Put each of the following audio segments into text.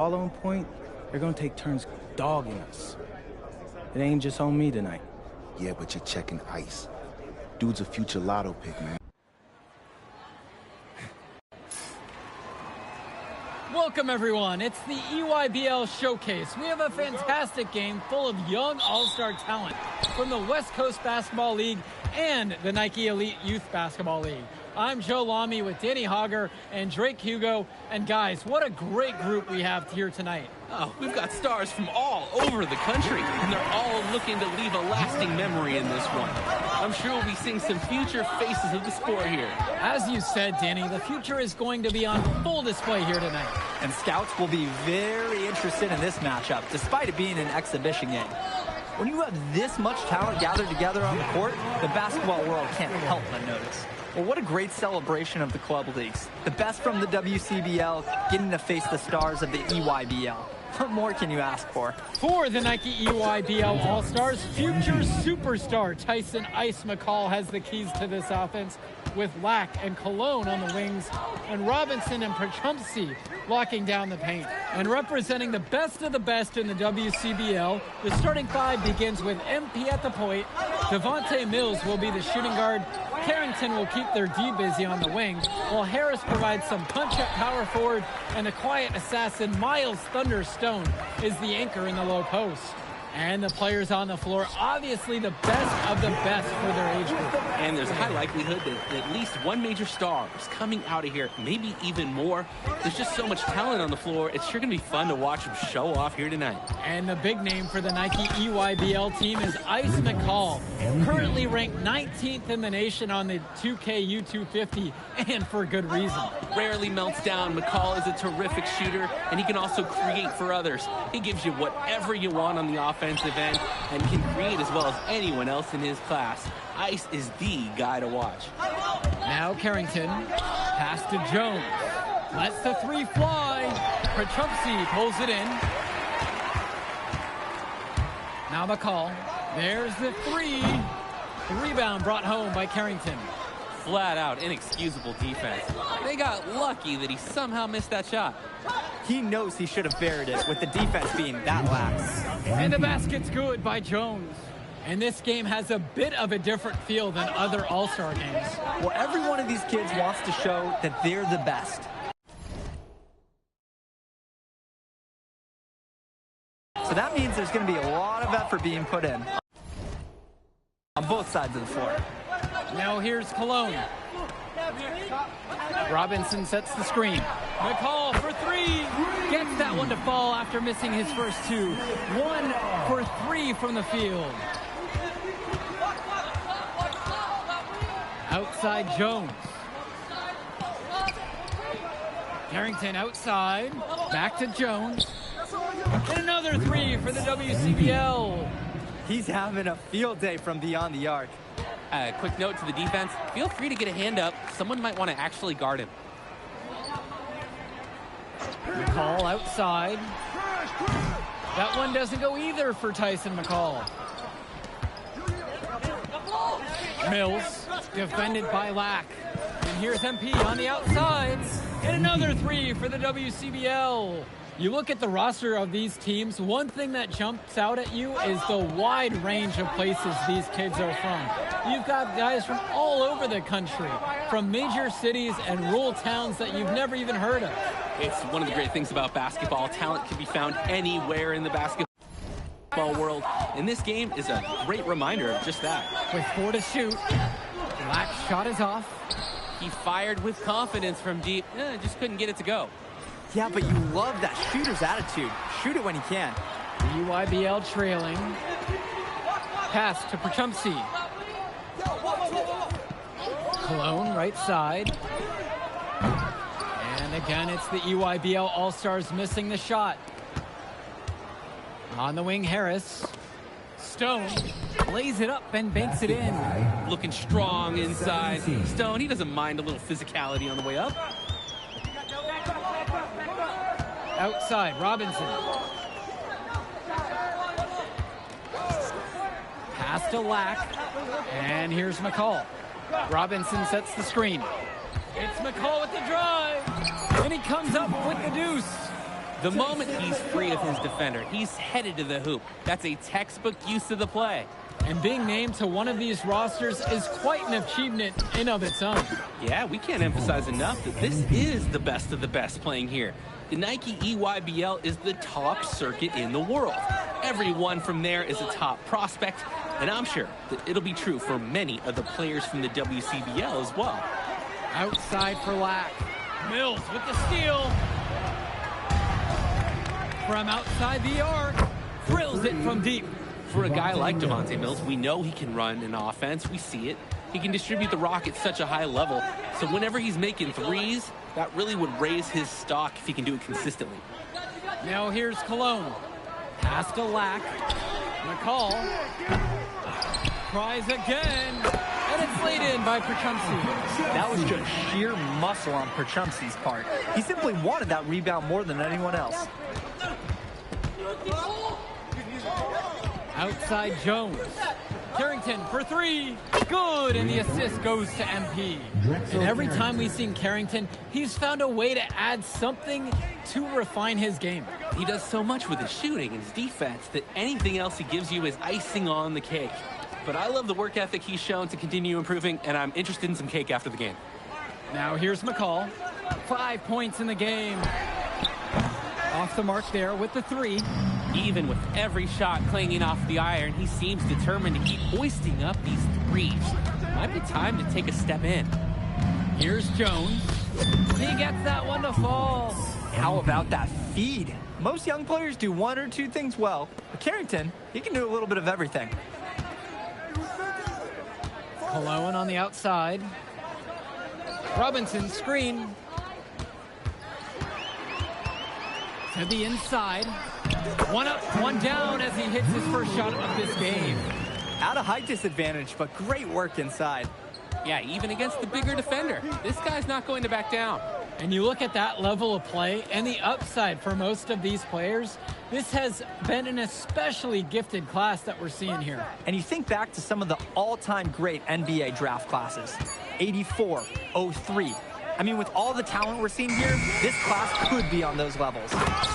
All on point, they're going to take turns dogging us. It ain't just on me tonight. Yeah, but you're checking ice. Dude's a future lotto pick, man. Welcome, everyone. It's the EYBL Showcase. We have a fantastic game full of young all-star talent from the West Coast Basketball League and the Nike Elite Youth Basketball League. I'm Joe Lamy with Danny Hogger and Drake Hugo. And guys, what a great group we have here tonight. Oh, we've got stars from all over the country, and they're all looking to leave a lasting memory in this one. I'm sure we'll be seeing some future faces of the sport here. As you said, Danny, the future is going to be on full display here tonight. And scouts will be very interested in this matchup, despite it being an exhibition game. When you have this much talent gathered together on the court, the basketball world can't help but notice. Well, what a great celebration of the club leagues. The best from the WCBL getting to face the stars of the EYBL. What more can you ask for? For the Nike EYBL All-Stars, future superstar Tyson Ice McCall has the keys to this offense, with Lack and Cologne on the wings, and Robinson and Pachumsky locking down the paint. And representing the best of the best in the WCBL, the starting five begins with MP at the point. Devontae Mills will be the shooting guard. Carrington will keep their D busy on the wing, while Harris provides some punch-up power forward, and the quiet assassin Miles Thunder Stone is the anchor in the low post. And the players on the floor, obviously the best of the best for their age group. And there's a high likelihood that at least one major star is coming out of here, maybe even more. There's just so much talent on the floor. It's sure going to be fun to watch them show off here tonight. And the big name for the Nike EYBL team is Ice McCall, currently ranked 19th in the nation on the 2K U250, and for good reason. Rarely melts down. McCall is a terrific shooter, and he can also create for others. He gives you whatever you want on the offensive end and can create as well as anyone else in his class. Ice is the guy to watch. Now Carrington, pass to Jones. Lets the three fly. Pachumsky pulls it in. Now McCall. There's the three. The rebound brought home by Carrington. Flat out inexcusable defense. They got lucky that he somehow missed that shot. He knows he should have buried it with the defense being that lax. And the basket's good by Jones. And this game has a bit of a different feel than other All-Star games. Well, every one of these kids wants to show that they're the best. So that means there's going to be a lot of effort being put in on both sides of the floor. Now here's Cologne. Robinson sets the screen. McCall for three. Gets that one to fall after missing his first two. 1 for 3 from the field. Outside Jones. Carrington outside. Back to Jones. And another 3 for the WCBL. He's having a field day from beyond the arc. Quick note to the defense, feel free to get a hand up. Someone might want to actually guard him. McCall outside. That one doesn't go either for Tyson McCall. Mills, defended by Lack. And here's MP on the outside. And another 3 for the WCBL. You look at the roster of these teams, one thing that jumps out at you is the wide range of places these kids are from. You've got guys from all over the country, from major cities and rural towns that you've never even heard of. It's one of the great things about basketball. Talent can be found anywhere in the basketball world, and this game is a great reminder of just that. With 4 to shoot, Lack's shot is off. He fired with confidence from deep, just couldn't get it to go. Yeah, but you love that shooter's attitude. Shoot it when he can. UYBL trailing. Pass to Pachumsky. Cologne right side. And again, it's the EYBL All-Stars missing the shot. On the wing, Harris. Stone lays it up and banks it in. Looking strong inside. Stone, he doesn't mind a little physicality on the way up. Outside, Robinson. Pass to Lack. And here's McCall. Robinson sets the screen. It's McCall with the drive. And he comes up with the deuce. The moment he's free of his defender, he's headed to the hoop. That's a textbook use of the play. And being named to one of these rosters is quite an achievement in of its own. Yeah, we can't emphasize enough that this is the best of the best playing here. The Nike EYBL is the top circuit in the world. Everyone from there is a top prospect, and I'm sure that it'll be true for many of the players from the WCBL as well. Outside for Lack. Mills with the steal. From outside the arc. Drills it from deep. For a guy like Devontae Mills, we know he can run an offense. We see it. He can distribute the rock at such a high level. So whenever he's making threes, that really would raise his stock if he can do it consistently. Now here's Cologne. Pass to Lack. McCall. Tries again. And it's laid in by Perchumsey. That was just sheer muscle on Perchumsey's part. He simply wanted that rebound more than anyone else. Outside Jones. Carrington for three. Good, and the assist goes to MP. And every time we've seen Carrington, he's found a way to add something to refine his game. He does so much with his shooting and his defense that anything else he gives you is icing on the cake. But I love the work ethic he's shown to continue improving, and I'm interested in some cake after the game. Now here's McCall. 5 points in the game. Off the mark there with the three. Even with every shot clanging off the iron, he seems determined to keep hoisting up these threes. Might be time to take a step in. Here's Jones. He gets that one to fall. How about that feed? Most young players do one or two things well. But Carrington, he can do a little bit of everything. Cologne on the outside. Robinson screen. To the inside. One up, one down as he hits his first shot of this game. At a height disadvantage, but great work inside. Yeah, even against the bigger defender, this guy's not going to back down. And you look at that level of play and the upside for most of these players, this has been an especially gifted class that we're seeing here. And you think back to some of the all-time great NBA draft classes. 84, 03. I mean, with all the talent we're seeing here, this class could be on those levels.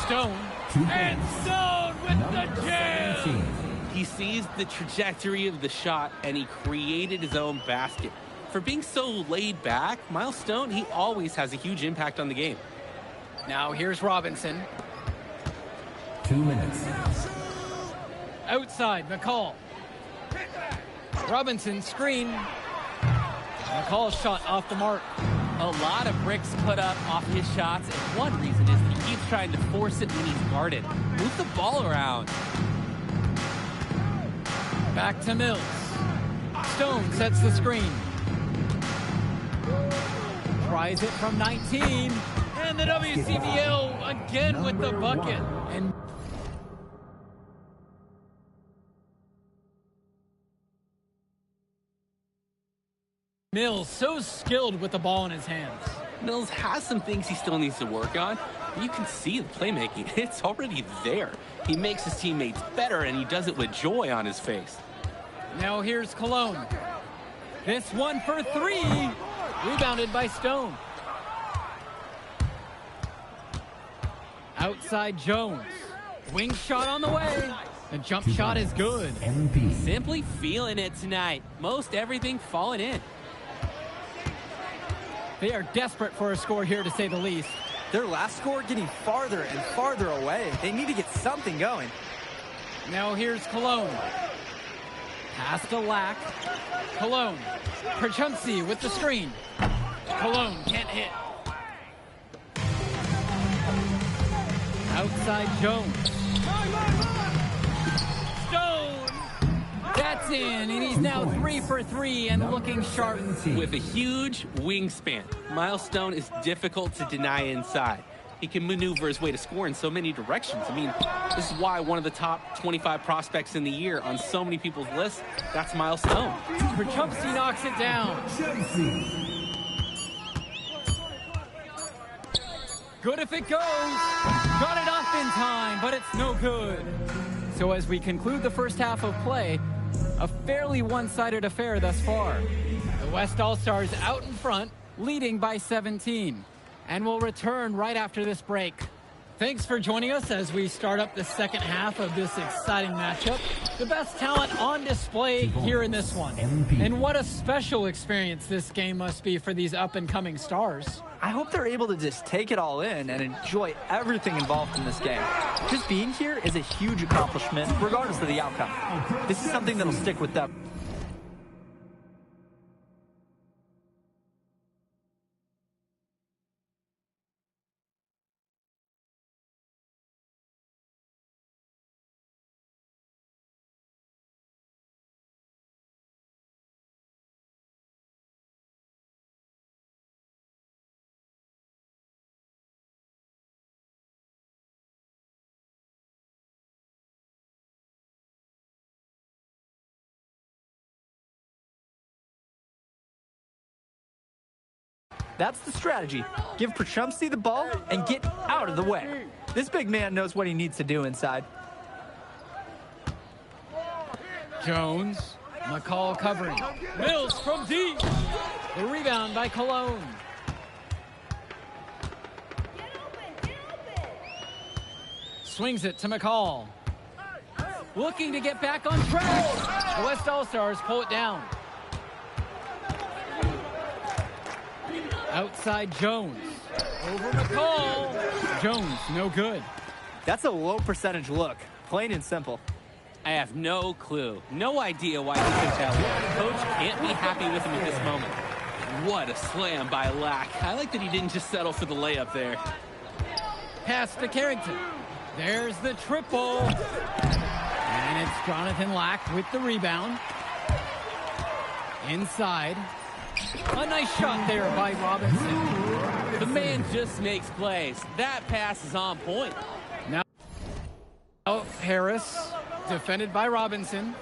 Stone. And Stone with the jam! He sees the trajectory of the shot, and he created his own basket. For being so laid back, Miles Stone, he always has a huge impact on the game. Now here's Robinson. 2 minutes. Outside, McCall. Robinson screen. McCall's shot off the mark. A lot of bricks put up off his shots, and one reason is he keeps trying to force it when he's guarded. Move the ball around. Back to Mills. Stone sets the screen. Tries it from 19. And the WCBL again with the bucket. And Mills so skilled with the ball in his hands. Mills has some things he still needs to work on. You can see the playmaking. It's already there. He makes his teammates better, and he does it with joy on his face. Now here's Cologne. This one for three. Rebounded by Stone. Outside Jones. Wing shot on the way. The jump shot is good. Simply feeling it tonight. Most everything falling in. They are desperate for a score here, to say the least. Their last score getting farther and farther away. They need to get something going. Now here's Cologne. Pass to Lack. Cologne. Perchumsey with the screen. Cologne can't hit. Outside Jones. Stone. That's in, and he's now 3 for 3 and looking sharp. With a huge wingspan, Miles Stone is difficult to deny inside. He can maneuver his way to score in so many directions. I mean, this is why one of the top 25 prospects in the year on so many people's lists, that's Miles Stone. Perchumsey knocks it down. Good if it goes. Got it off in time, but it's no good. So as we conclude the first half of play, a fairly one-sided affair thus far. The West All-Stars out in front, leading by 17. And we'll return right after this break. Thanks for joining us as we start up the second half of this exciting matchup. The best talent on display here in this one. And what a special experience this game must be for these up-and-coming stars. I hope they're able to just take it all in and enjoy everything involved in this game. Just being here is a huge accomplishment, regardless of the outcome. This is something that'll stick with them. That's the strategy. Give Prachumsky the ball and get out of the way. This big man knows what he needs to do inside. Jones, McCall covering. Mills from deep. The rebound by Cologne. Swings it to McCall. Looking to get back on track. The West All-Stars pull it down. Outside Jones. Over McCall. Jones, no good. That's a low percentage look, plain and simple. I have no clue, no idea why he took that look. Coach can't be happy with him at this moment. What a slam by Lack. I like that he didn't just settle for the layup there. Pass to Carrington. There's the triple. And it's Jonathan Lack with the rebound. Inside. A nice shot there by Robinson. The man just makes plays. That pass is on point. Now Harris, defended by Robinson.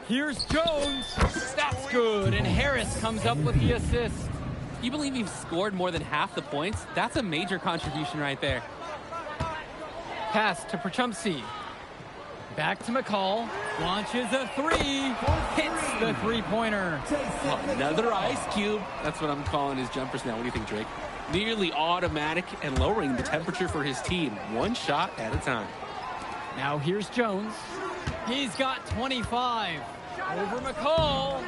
Here's Jones. That's good, and Harris comes up with the assist. You believe he's scored more than half the points? That's a major contribution right there. Pass to Prachumsky. Back to McCall. Launches a three. Hits the three-pointer. Another ice cube. That's what I'm calling his jumpers now. What do you think, Drake? Nearly automatic and lowering the temperature for his team. One shot at a time. Now here's Jones. He's got 25. Over McCall.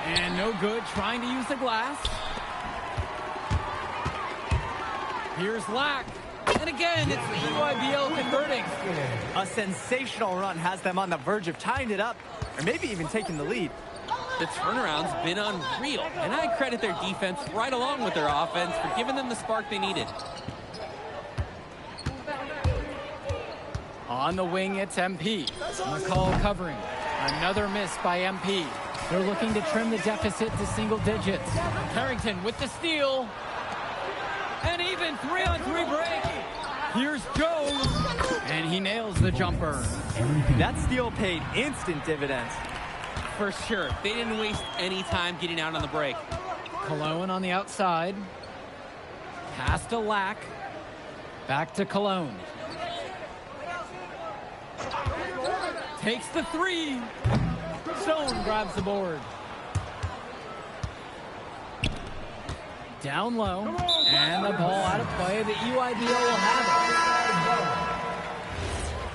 And no good, trying to use the glass. Here's Lack. And again, it's the EYBL converting. A sensational run has them on the verge of tying it up, or maybe even taking the lead. The turnaround's been unreal, and I credit their defense right along with their offense for giving them the spark they needed. On the wing, it's MP. McCall covering. Another miss by MP. They're looking to trim the deficit to single digits. Carrington with the steal. And even 3-on-3 break. Here's Jones. And he nails the jumper. That steal paid instant dividends. For sure. They didn't waste any time getting out on the break. Cologne on the outside. Pass to Lack. Back to Cologne. Takes the three. Stone grabs the board. Down low, and the ball out of play. The EYBL will have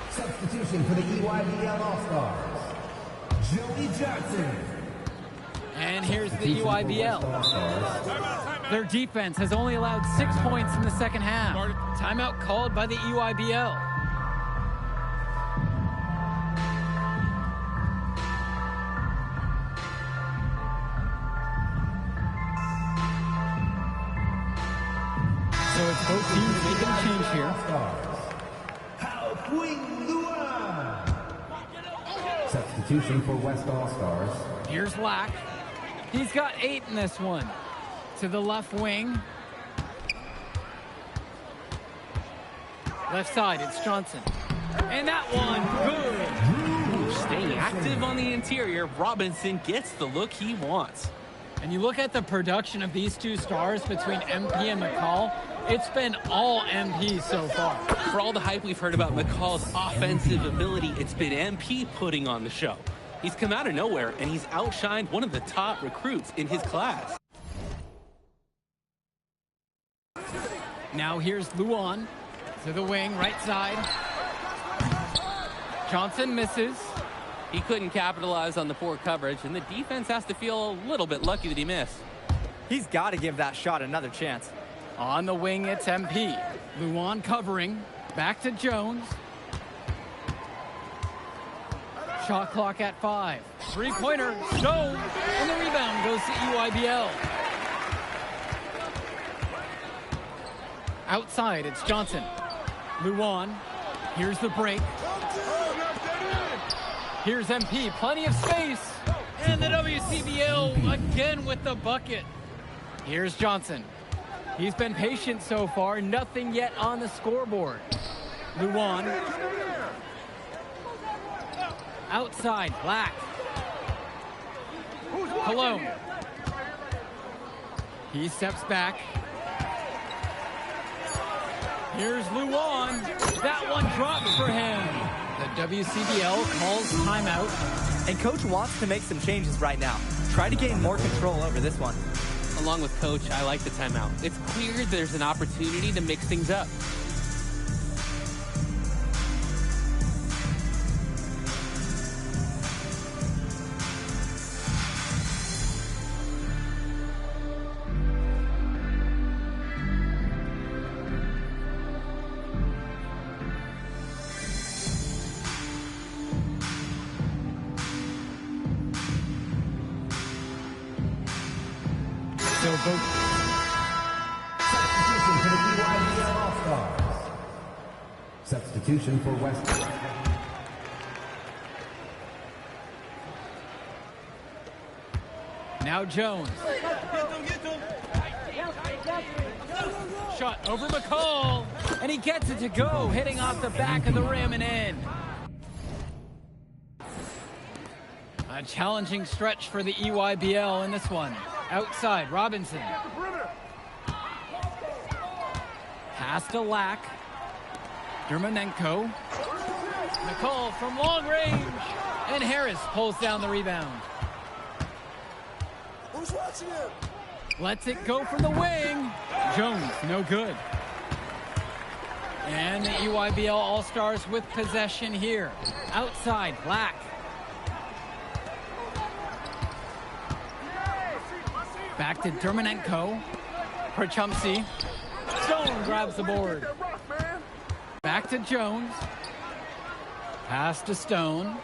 it. Substitution for the EYBL All-Stars, Joey Johnson. And here's the EYBL. Their defense has only allowed 6 points in the second half. Timeout called by the EYBL. So it's both teams making a change here. Substitution for West All-Stars. Here's Lack. He's got 8 in this one. To the left wing. Left side, it's Johnson. And that one, good. Staying active on the interior, Robinson gets the look he wants. And you look at the production of these two stars between MP and McCall, it's been all MP so far. For all the hype we've heard about McCall's offensive ability, it's been MP putting on the show. He's come out of nowhere, and he's outshined one of the top recruits in his class. Now here's Luan. To the wing, right side. Johnson misses. He couldn't capitalize on the poor coverage, and the defense has to feel a little bit lucky that he missed. He's got to give that shot another chance. On the wing, it's MP. Luan covering. Back to Jones. Shot clock at 5. Three-pointer, Stone, and the rebound goes to EYBL. Outside, it's Johnson. Luan, here's the break. Here's MP, plenty of space. And the WCBL again with the bucket. Here's Johnson. He's been patient so far, nothing yet on the scoreboard. Luan. Outside, Black. Cologne. He steps back. Here's Luan. That one dropped for him. The WCBL calls timeout. And coach wants to make some changes right now. Try to gain more control over this one. Along with coach, I like the timeout. It's clear there's an opportunity to mix things up. Substitution for the EYBL All-Stars. Substitution for West. Now Jones. Shot over McCall, and he gets it to go, hitting off the back of the rim and in. A challenging stretch for the EYBL in this one. Outside, Robinson. Pass to Lack. Dermanenko. McCall from long range. And Harris pulls down the rebound. Who's watching him? Lets it go from the wing. Jones, no good. And the EYBL All-Stars with possession here. Outside, Black. Back to Dermanenko. Prachumsi. Stone grabs the board. Back to Jones. Pass to Stone.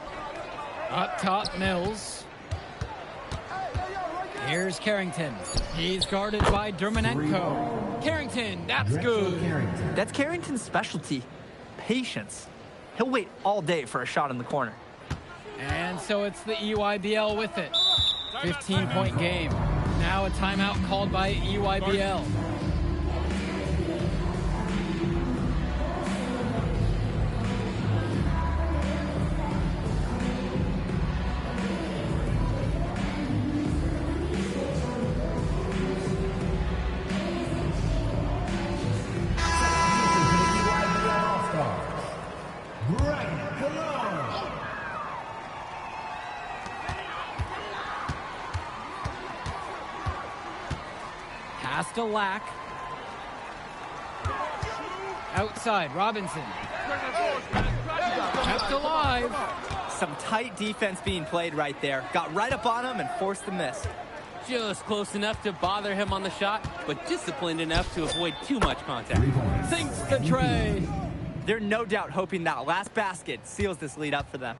Up top, Mills. Here's Carrington. He's guarded by Dermanenko. Carrington, that's good. That's Carrington's specialty. Patience. He'll wait all day for a shot in the corner. And so it's the EYBL with it. 15-point game. Now a timeout called by EYBL. Pass to Lack. Outside, Robinson. Kept alive. Some tight defense being played right there. Got right up on him and forced the miss. Just close enough to bother him on the shot, but disciplined enough to avoid too much contact. Sinks the tray. They're no doubt hoping that last basket seals this lead up for them.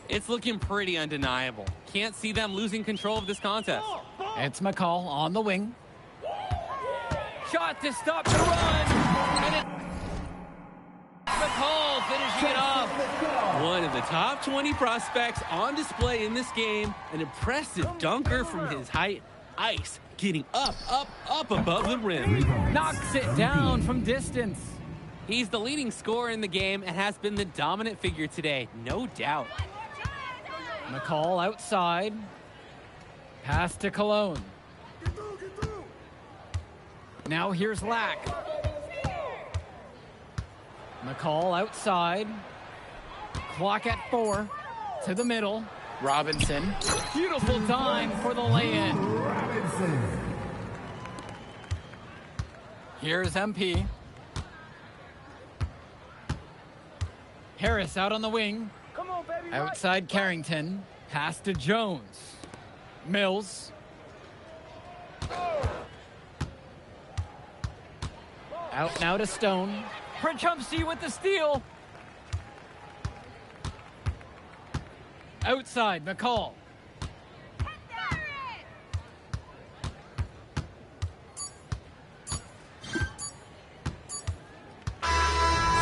It's looking pretty undeniable. Can't see them losing control of this contest. It's McCall on the wing. Shot to stop the run. And it... McCall finishing it off. One of the top 20 prospects on display in this game. An impressive dunker from his height. Ice getting up above the rim. Knocks it down from distance. He's the leading scorer in the game and has been the dominant figure today, no doubt. McCall outside. Pass to Cologne. Now here's Lack. McCall outside. Clock at 4. To the middle. Robinson. Beautiful dime for the lay-in. Here's MP. Harris out on the wing. Outside Carrington. Pass to Jones. Mills. Out now to Stone. Prachumsky with the steal. Outside, McCall.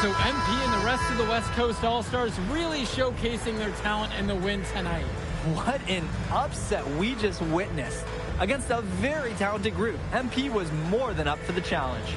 So MP and the rest of the West Coast All-Stars really showcasing their talent in the win tonight. What an upset we just witnessed. Against a very talented group, MP was more than up for the challenge.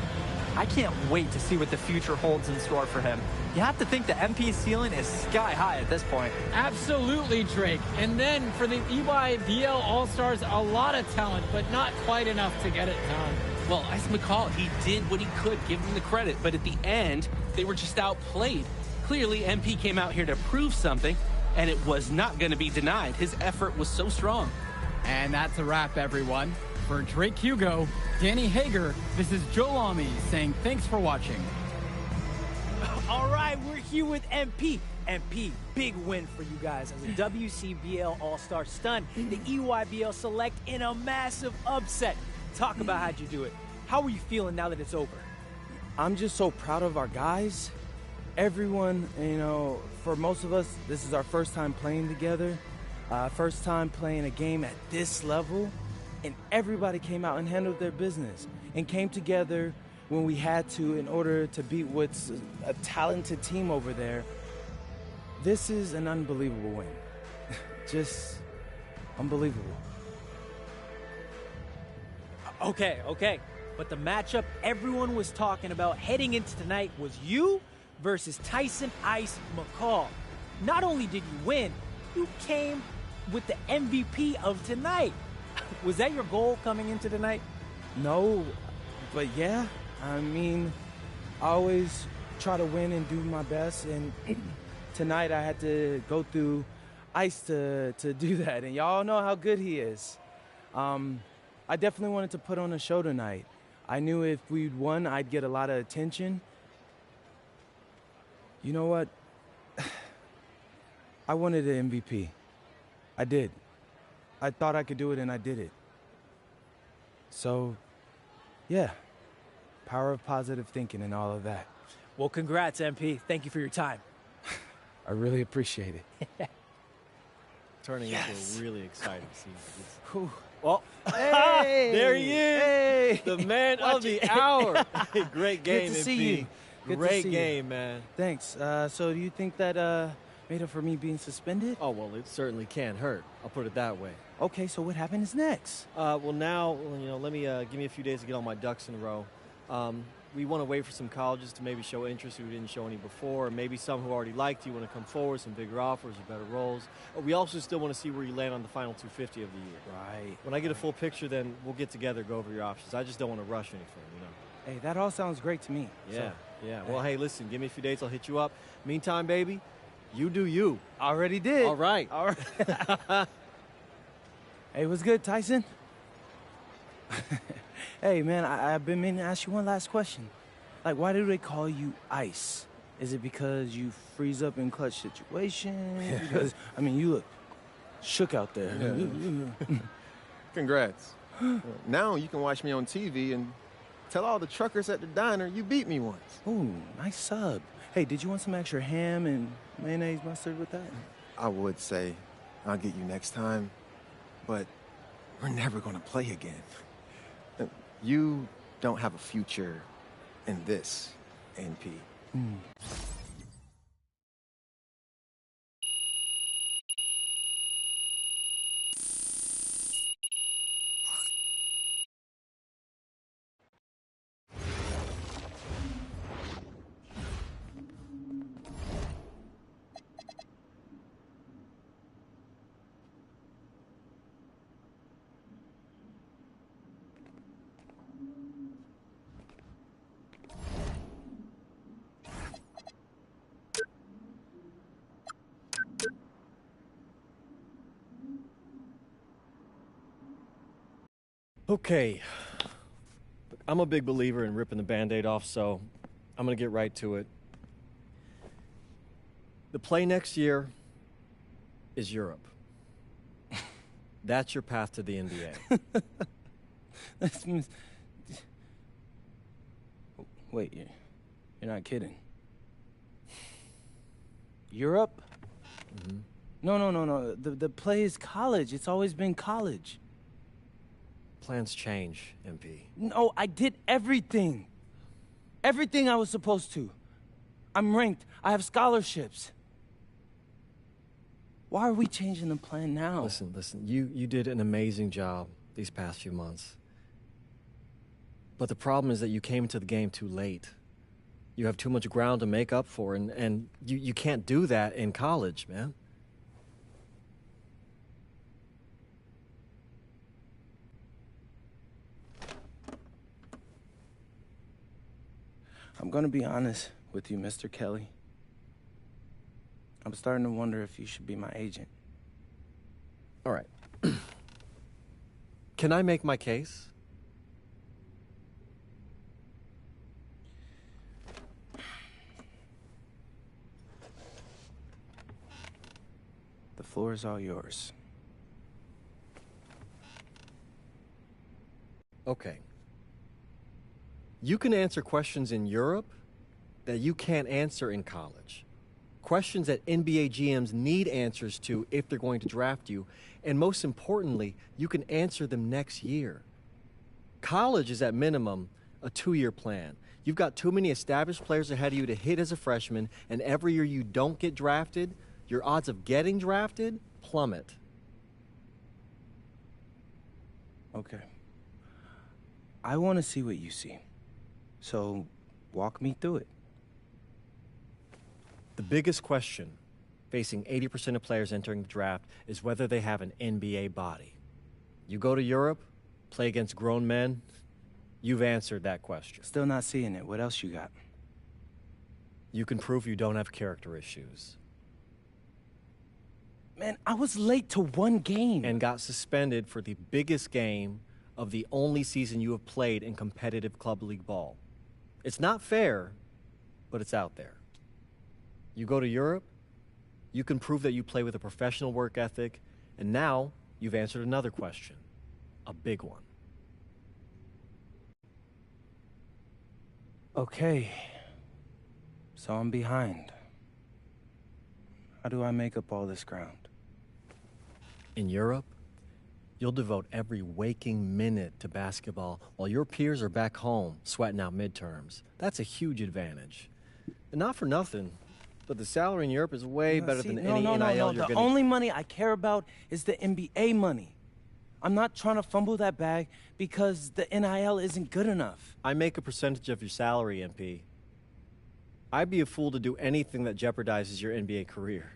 I can't wait to see what the future holds in store for him. You have to think the MP's ceiling is sky high at this point. Absolutely, Drake. And then for the EYBL All-Stars, a lot of talent, but not quite enough to get it done. Well, Ice McCall, he did what he could, give him the credit, but at the end, they were just outplayed. Clearly, MP came out here to prove something, and it was not going to be denied. His effort was so strong. And that's a wrap, everyone. For Drake Hugo, Danny Hager, this is Joe Lamy saying thanks for watching. All right, we're here with MP. MP, big win for you guys as a WCBL All-Star stun. The EYBL Select in a massive upset. Talk about how'd you do it. How are you feeling now that it's over? I'm just so proud of our guys. Everyone, you know, for most of us, this is our first time playing together. First time playing a game at this level. And everybody came out and handled their business and came together when we had to in order to beat what's a talented team over there. This is an unbelievable win. Just unbelievable. Okay. But the matchup everyone was talking about heading into tonight was you versus Tyson Ice McCall. Not only did you win, you came with the MVP of tonight. Was that your goal coming into tonight? No, but yeah. I mean, I always try to win and do my best, and tonight I had to go through Ice to do that, and y'all know how good he is. I definitely wanted to put on a show tonight. I knew if we'd won, I'd get a lot of attention. You know what? I wanted an MVP. I did. I thought I could do it, and I did it. So, yeah. Power of positive thinking and all of that. Well, congrats, MP. Thank you for your time. I really appreciate it. Turning into a really exciting scene. Well, Hey, there he is, Hey, the man of the hour. Great game, Good to see MP. you. Good to Great see you. game, man. Thanks. So do you think that made up for me being suspended? Oh, well, it certainly can't hurt. I'll put it that way. Okay, so what happens next? Well, now, you know, let me give me a few days to get all my ducks in a row. We want to wait for some colleges to maybe show interest who didn't show any before, or maybe some who already liked you want to come forward, some bigger offers or better roles. We also still want to see where you land on the final 250 of the year. Right. When I get a full picture, then we'll get together, go over your options. I just don't want to rush anything, you know. Hey, that all sounds great to me. Yeah, So, yeah. Well, hey, listen, give me a few days, I'll hit you up. Meantime, baby, you do you. already did. All right. All right. Hey, what's good, Tyson? Hey, man, I've been meaning to ask you one last question. Like, why do they call you Ice? Is it because you freeze up in clutch situations? Because, I mean, you look shook out there. Congrats. Now you can watch me on TV and tell all the truckers at the diner you beat me once. Ooh, nice sub. Hey, did you want some extra ham and mayonnaise mustard with that? I would say I'll get you next time, but we're never gonna play again. You don't have a future in this, NP. Okay. I'm a big believer in ripping the Band-Aid off, so I'm going to get right to it. The play next year is Europe. That's your path to the NBA. Wait, you're not kidding. Europe? Mm-hmm. No. The play is college. It's always been college. Plans change, MP. No, I did everything. Everything I was supposed to. I'm ranked. I have scholarships. Why are we changing the plan now? Listen. You did an amazing job these past few months. But the problem is that you came into the game too late. You have too much ground to make up for, and you can't do that in college, man. I'm gonna be honest with you, Mr. Kelly. I'm starting to wonder if you should be my agent. All right. Can I make my case? The floor is all yours. Okay. You can answer questions in Europe that you can't answer in college. Questions that NBA GMs need answers to if they're going to draft you. And most importantly, you can answer them next year. College is at minimum a 2-year plan. You've got too many established players ahead of you to hit as a freshman, and every year you don't get drafted, your odds of getting drafted plummet. Okay. I want to see what you see. So, walk me through it. The biggest question facing 80% of players entering the draft is whether they have an NBA body. You go to Europe, play against grown men, you've answered that question. Still not seeing it. What else you got? You can prove you don't have character issues. Man, I was late to one game. And got suspended for the biggest game of the only season you have played in competitive club league ball. It's not fair, but it's out there. You go to Europe, you can prove that you play with a professional work ethic, and now you've answered another question, a big one. Okay, so I'm behind. How do I make up all this ground? In Europe, you'll devote every waking minute to basketball while your peers are back home sweating out midterms. That's a huge advantage. And not for nothing, but the salary in Europe is way better than any NIL you're The getting. only money I care about is the NBA money. I'm not trying to fumble that bag because the NIL isn't good enough. I make a percentage of your salary, MP. I'd be a fool to do anything that jeopardizes your NBA career.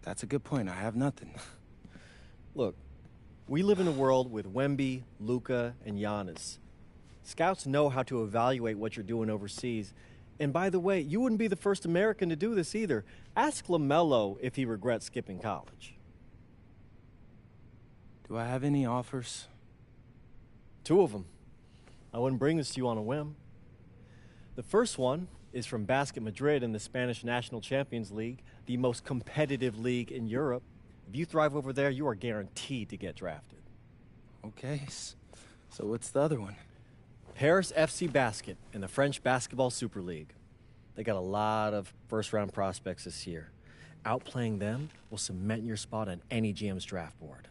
That's a good point. I have nothing. Look, we live in a world with Wemby, Luka, and Giannis. Scouts know how to evaluate what you're doing overseas. And by the way, you wouldn't be the first American to do this either. Ask LaMelo if he regrets skipping college. Do I have any offers? 2 of them. I wouldn't bring this to you on a whim. The first one is from Basket Madrid in the Spanish National Champions League, the most competitive league in Europe. If you thrive over there, you are guaranteed to get drafted. Okay, so what's the other one? Paris FC Basket in the French Basketball Super League. They got a lot of first-round prospects this year. Outplaying them will cement your spot on any GM's draft board.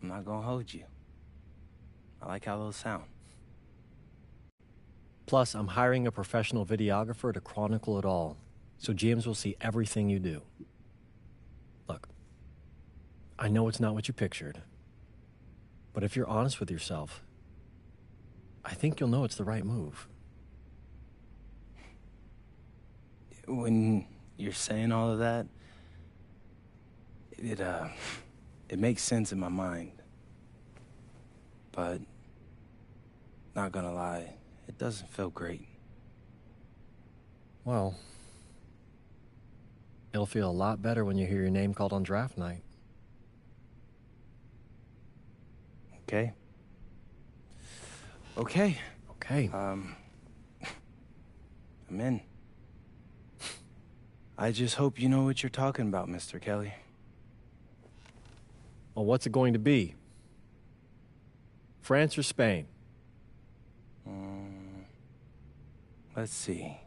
I'm not gonna hold you. I like how those sound. Plus, I'm hiring a professional videographer to chronicle it all, so GMs will see everything you do. Look, I know it's not what you pictured, but if you're honest with yourself, I think you'll know it's the right move. When you're saying all of that, it makes sense in my mind. But, not gonna lie, it doesn't feel great. Well, it'll feel a lot better when you hear your name called on draft night. Okay. Okay. Okay. I'm in. I just hope you know what you're talking about, Mr. Kelly. Well, what's it going to be? France or Spain? Let's see.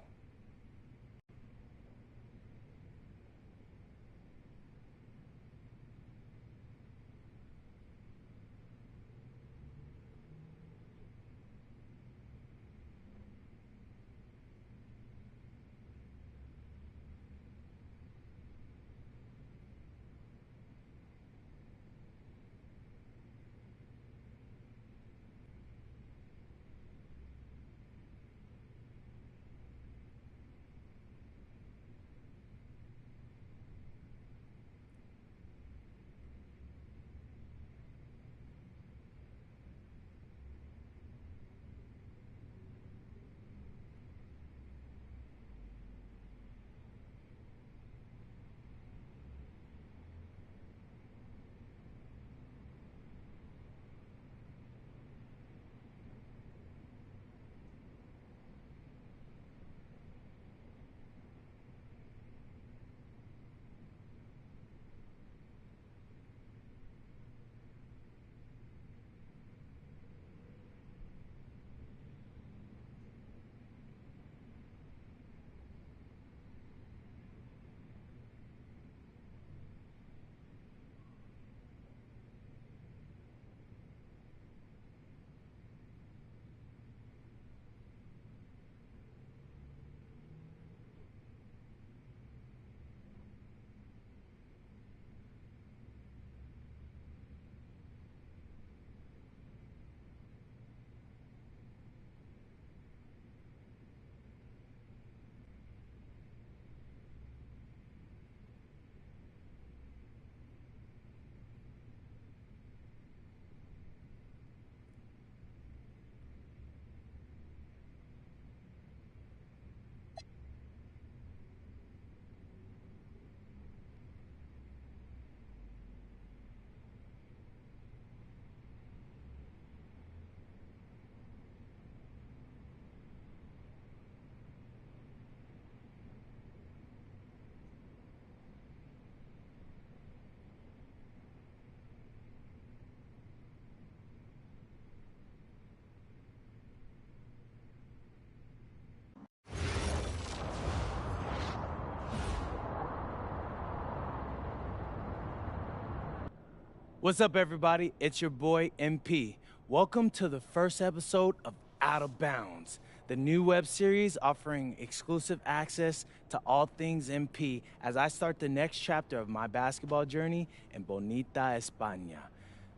What's up, everybody? It's your boy, MP. Welcome to the first episode of Out of Bounds, the new web series offering exclusive access to all things MP as I start the next chapter of my basketball journey in Bonita, España.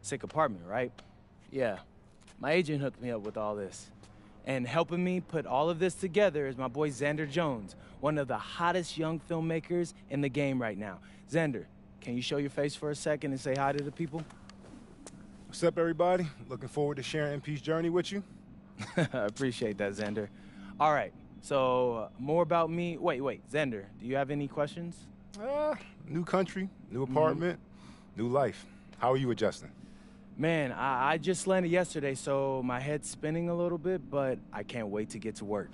Sick apartment, right? Yeah. My agent hooked me up with all this. And helping me put all of this together is my boy Xander Jones, one of the hottest young filmmakers in the game right now. Xander, can you show your face for a second and say hi to the people? What's up, everybody? Looking forward to sharing MP's journey with you. I appreciate that, Xander. All right, so more about me. Wait, Xander, do you have any questions? New country, new apartment, new life. How are you adjusting? Man, I just landed yesterday, so my head's spinning a little bit, but I can't wait to get to work.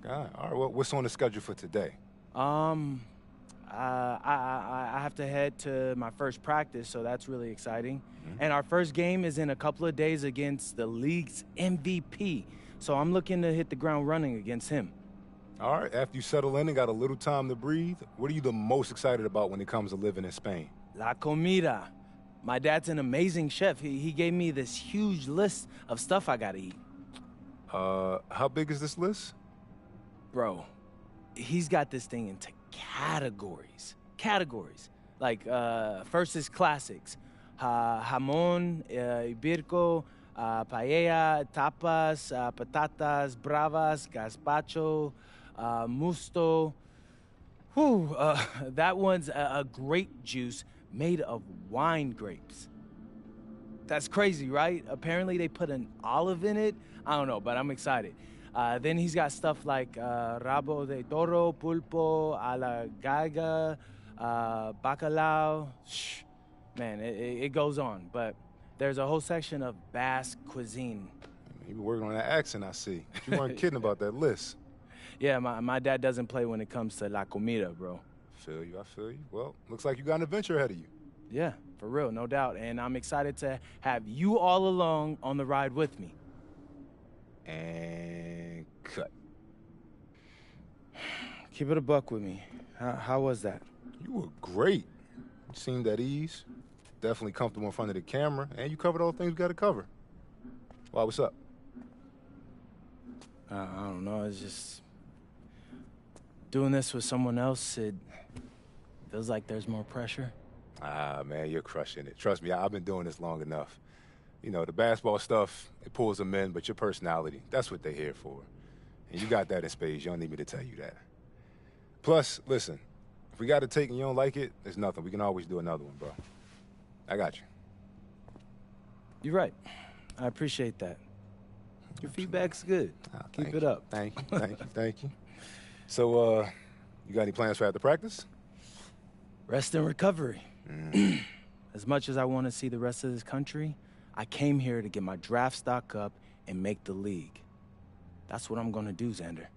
Okay. All right, well, what's on the schedule for today? I have to head to my first practice, so that's really exciting. And our first game is in a couple of days against the league's MVP, so I'm looking to hit the ground running against him. All right, after you settle in and got a little time to breathe, what are you the most excited about when it comes to living in Spain? La comida. My dad's an amazing chef. He gave me this huge list of stuff I gotta eat. How big is this list? Bro, he's got this thing into categories. Categories. Like, first is classics. Jamón, ibirco, paella, tapas, patatas, bravas, gazpacho, musto. Whew, that one's a grape juice made of wine grapes. That's crazy, right? Apparently they put an olive in it. I don't know, but I'm excited. Then he's got stuff like rabo de toro, pulpo, a la galga, bacalao. Shh. Man, it goes on, but there's a whole section of Basque cuisine. You been working on that accent, I see. You weren't kidding about that list. Yeah, my dad doesn't play when it comes to la comida, bro. I feel you. Well, looks like you got an adventure ahead of you. Yeah, for real, no doubt. And I'm excited to have you all along on the ride with me. And cut. Keep it a buck with me. How was that? You were great. You seemed at ease. Definitely comfortable in front of the camera. And you covered all the things we got to cover. Why, what's up? I don't know. It's just... doing this with someone else, it feels like there's more pressure. Ah, man, you're crushing it. Trust me, I've been doing this long enough. You know, the basketball stuff, it pulls them in, but your personality, that's what they're here for. And you got that in spades. You don't need me to tell you that. Plus, listen, if we got a take and you don't like it, there's nothing. We can always do another one, bro. I got you. You're right. I appreciate that. Your feedback's good. Keep it up. Thank you, thank you. So, you got any plans for after practice? Rest and recovery. As much as I want to see the rest of this country, I came here to get my draft stock up and make the league. That's what I'm going to do, Xander.